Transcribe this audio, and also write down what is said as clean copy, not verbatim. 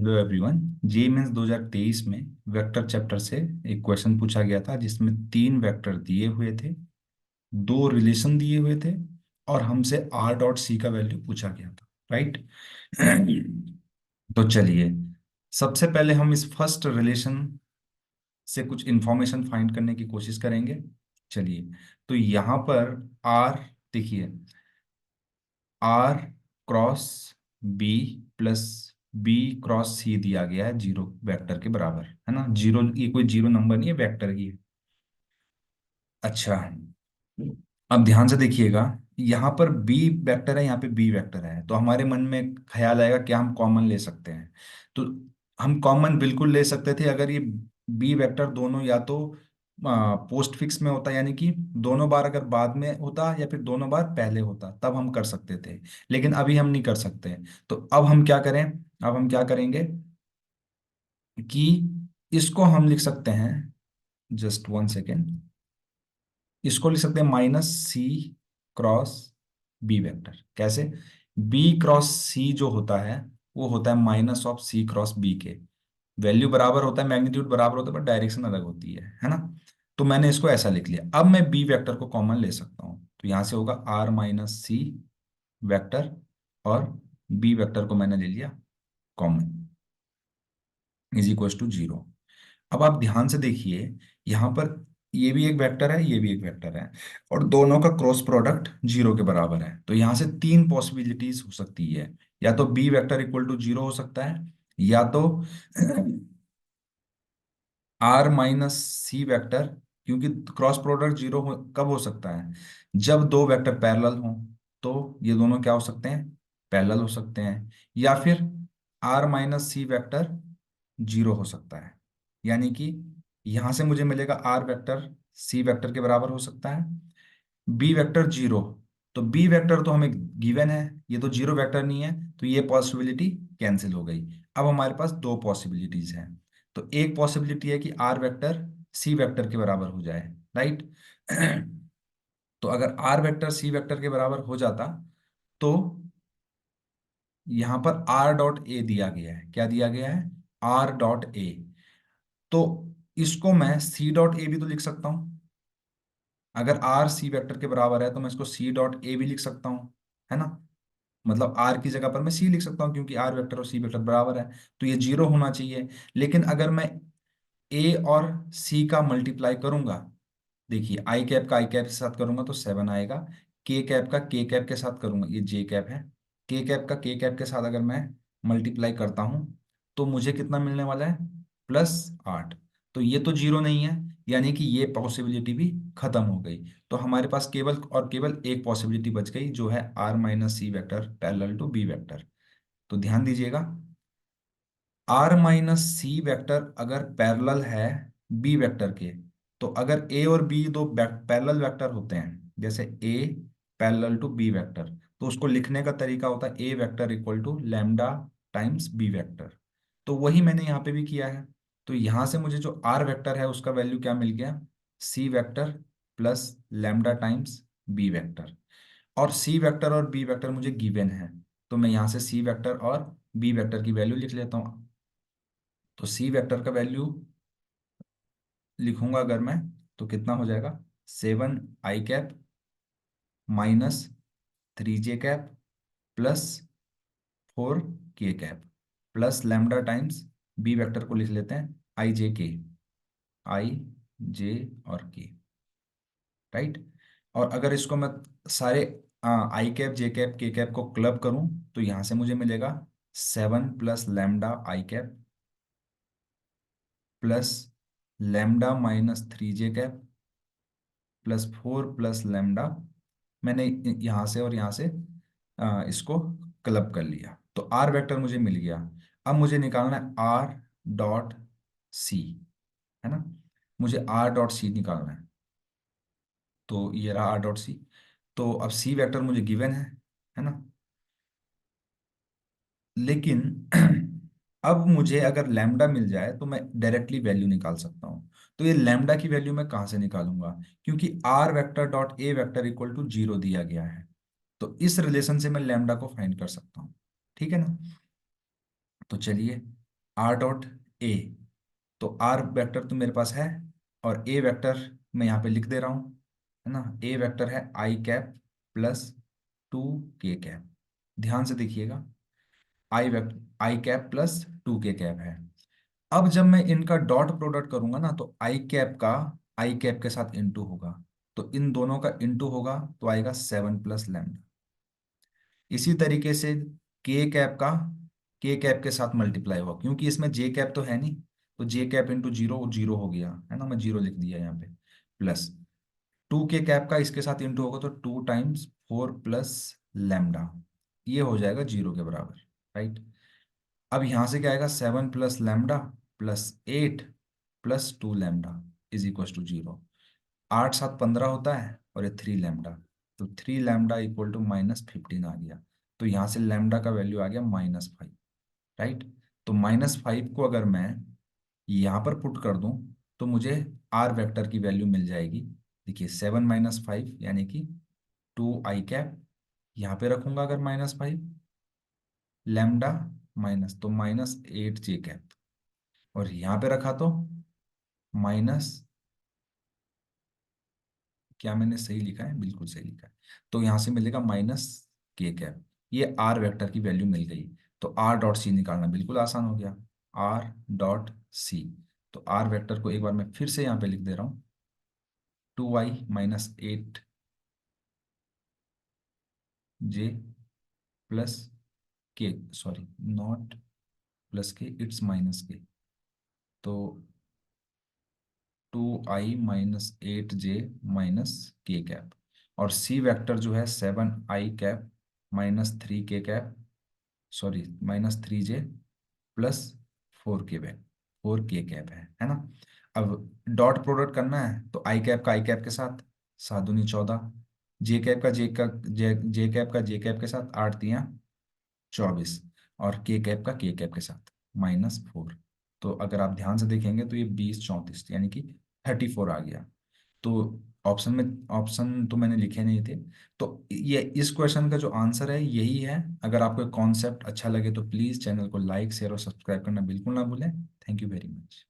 Hello everyone. जे mains 2023 में vector chapter से एक क्वेश्चन पूछा गया था जिसमें तीन वेक्टर दिए हुए थे, दो रिलेशन दिए हुए थे और हमसे आर डॉट सी का वैल्यू पूछा गया था। राइट। तो चलिए, सबसे पहले हम इस फर्स्ट रिलेशन से कुछ इंफॉर्मेशन फाइंड करने की कोशिश करेंगे। चलिए, तो यहाँ पर आर, देखिए, R cross B plus B cross C दिया गया है, जीरो वेक्टर के बराबर है ना। जीरो, ये कोई जीरो नंबर नहीं है, वेक्टर ही है। अच्छा, अब ध्यान से देखिएगा, यहाँ पर बी वेक्टर है, यहाँ पे बी वेक्टर है, तो हमारे मन में ख्याल आएगा क्या हम कॉमन ले सकते हैं। तो हम कॉमन बिल्कुल ले सकते थे अगर ये बी वेक्टर दोनों या तो पोस्ट फिक्स में होता, यानी कि दोनों बार अगर बाद में होता या फिर दोनों बार पहले होता, तब हम कर सकते थे। लेकिन अभी हम नहीं कर सकते। तो अब हम क्या करें, अब हम क्या करेंगे कि इसको हम लिख सकते हैं, जस्ट वन सेकेंड, इसको लिख सकते हैं minus C cross B vector. कैसे? बी क्रॉस सी जो होता है वो होता है minus of C cross B के। वैल्यू बराबर होता है, मैग्नीट्यूड बराबर होता है, पर डायरेक्शन अलग होती है ना। तो मैंने इसको ऐसा लिख लिया। अब मैं बी वेक्टर को कॉमन ले सकता हूँ, तो यहां से होगा आर माइनस सी वेक्टर, और बी वेक्टर को मैंने ले लिया common, is equal to zero. अब आप ध्यान से देखिए, यहाँ पर ये भी एक वेक्टर है, ये भी एक वेक्टर है, और दोनों का क्रॉस प्रोडक्ट जीरो के बराबर है। तो यहाँ से तीन पॉसिबिलिटीज हो सकती है। या तो B vector equal to zero हो सकता है, या तो आर माइनस सी वेक्टर, क्योंकि क्रॉस प्रोडक्ट जीरो कब हो सकता है, जब दो वेक्टर पैरेलल हों। तो ये दोनों क्या हो सकते हैं, पैरेलल हो सकते हैं। या फिर R minus C vector zero हो सकता है, यानी कि यहां से मुझे मिलेगा आर वेक्टर सी वेक्टर के बराबर हो सकता है, बी वेक्टर जीरो। तो बी वेक्टर तो हमें गिवन है, ये तो जीरो वेक्टर नहीं है, तो ये पॉसिबिलिटी कैंसिल हो गई। अब हमारे पास दो पॉसिबिलिटीज हैं। तो एक पॉसिबिलिटी है कि आर वेक्टर सी वेक्टर के बराबर हो जाए, राइट। तो अगर आर वेक्टर सी वेक्टर के बराबर हो जाता, तो यहां पर आर डॉट ए दिया गया है। क्या दिया गया है? R dot A. तो इसको मैं सी डॉट ए भी तो लिख सकता हूं। अगर आर सी वेक्टर के बराबर है तो मैं इसको सी डॉट ए भी लिख सकता हूँ, है ना। मतलब आर की जगह पर मैं सी लिख सकता हूँ, क्योंकि आर वेक्टर और सी वेक्टर बराबर है, तो ये जीरो होना चाहिए। लेकिन अगर मैं ए और सी का मल्टीप्लाई करूंगा, देखिए आई कैप का आई कैप के साथ करूंगा तो सेवन आएगा, के कैप का के कैप के साथ करूंगा, ये जे कैप है, के कैप का के कैप के साथ अगर मैं मल्टीप्लाई करता हूं, तो मुझे कितना मिलने वाला है? +8। तो ये तो जीरो नहीं है, यानी कि ये पॉसिबिलिटी भी खत्म हो गई। तो हमारे पास केवल और केवल एक पॉसिबिलिटी बच गई, जो है R minus C vector parallel to B vector. तो ध्यान दीजिएगा, आर माइनस सी वेक्टर अगर पैरेलल है बी वेक्टर के, तो अगर ए और बी दो पैरेलल वेक्टर होते हैं, जैसे A parallel to B vector, तो उसको लिखने का तरीका होता है A vector equal to lambda times B vector. तो वही मैंने यहाँ पे भी किया है। तो यहाँ से मुझे जो आर वेक्टर है उसका वैल्यू क्या मिल गया? C vector plus lambda times B vector. और सी वेक्टर और बी वेक्टर मुझे गिवन है, तो मैं यहाँ से सी वेक्टर और बी वेक्टर की वैल्यू लिख लेता हूँ। तो सी वेक्टर का वैल्यू लिखूंगा अगर मैं, तो कितना हो जाएगा? 7 i cap minus 3 j cap plus 4 k cap plus lambda times B vector को लिख लेते हैं आई जे और के, राइट। और अगर इसको मैं सारे I cap J cap K cap को क्लब करूं, तो यहां से मुझे मिलेगा 7 plus lambda I cap plus lambda minus 3 j cap plus 4 plus lambda. मैंने यहाँ से और यहाँ से इसको क्लब कर लिया, तो आर वेक्टर मुझे मिल गया। अब मुझे निकालना है आर डॉट सी, है ना। मुझे आर डॉट सी निकालना है, तो ये रहा आर डॉट सी। तो अब सी वेक्टर मुझे गिवन है ना। लेकिन अब मुझे अगर लैम्डा मिल जाए तो मैं डायरेक्टली वैल्यू निकाल सकता हूँ। तो ये लैम्डा की वैल्यू मैं कहाँ से निकालूंगा? क्योंकि R vector dot A vector equal to zero दिया गया है, तो इस रिलेशन से मैं लैम्डा को फाइंड कर सकता हूँ। ठीक है ना। तो चलिए, आर डॉट ए, तो आर वेक्टर तो मेरे पास है, और ए वेक्टर मैं यहाँ पे लिख दे रहा हूँ, है ना। ए वेक्टर है आई कैप प्लस 2 के कैप। ध्यान से देखिएगा, आई कैप प्लस 2 के कैप है। अब जब मैं इनका डॉट प्रोडक्ट करूंगा ना, तो आई कैप का आई कैप के साथ इंटू होगा, तो इन दोनों का इंटू होगा, तो आएगा 7 प्लस लैम्डा। इसी तरीके से के कैप का के कैप के साथ मल्टीप्लाई हुआ, क्योंकि इसमें जे कैप तो है नहीं, तो जे कैप इंटू जीरो, जीरो हो गया, है ना, मैं जीरो लिख दिया यहाँ पे। प्लस 2 के कैप का इसके साथ इंटू होगा, तो 2 टाइम्स 4 प्लस लैम्डा, ये हो जाएगा जीरो के बराबर, राइट। अब यहां से क्या आएगा, 7 plus lambda plus 8 plus 2 lambda is equal to zero. 8 7 15 होता है, और ये 3 लैम्डा, तो 3 लैम्डा इक्वल टू -15 आ गया। तो यहाँ से लैम्डा का वैल्यू आ गया -5, राइट। तो -5 को अगर मैं यहाँ पर पुट कर दूं, तो मुझे आर वेक्टर की वैल्यू मिल जाएगी। देखिए 7 - 5 यानी कि 2 आई कैप, यहाँ पे रखूंगा अगर -5, लैम्डा माइनस, तो -8 जे कैप, और यहाँ पे रखा तो माइनस, क्या मैंने सही लिखा है, बिल्कुल सही लिखा है। तो यहाँ से मिलेगा -के कैप। ये आर वेक्टर की वैल्यू मिल गई। तो आर डॉट सी निकालना बिल्कुल आसान हो गया, आर डॉट सी। तो आर वेक्टर को एक बार मैं फिर से यहाँ पे लिख दे रहा हूँ, 2i - 8 जे प्लस के, सॉरी नॉट प्लस के, इट्स -के। तो 2i - 8 जे - के कैप, और सी वेक्टर जो है 7 i कैप - 3 के कैप, सॉरी -3 जे प्लस 4 के कैप, 4 के कैप है ना। अब डॉट प्रोडक्ट करना है, तो आई कैप का आई कैप के साथ 7 दूनी 14, जे कैप का जे कैप के साथ 8 तियाँ 24, और के कैप का के कैप के साथ -4। तो अगर आप ध्यान से देखेंगे, तो ये 20 34 यानी कि 34 आ गया। तो ऑप्शन तो मैंने लिखे नहीं थे। तो ये इस क्वेश्चन का जो आंसर है यही है। अगर आपको कॉन्सेप्ट अच्छा लगे, तो प्लीज़ चैनल को लाइक शेयर और सब्सक्राइब करना बिल्कुल ना भूलें। Thank you very much.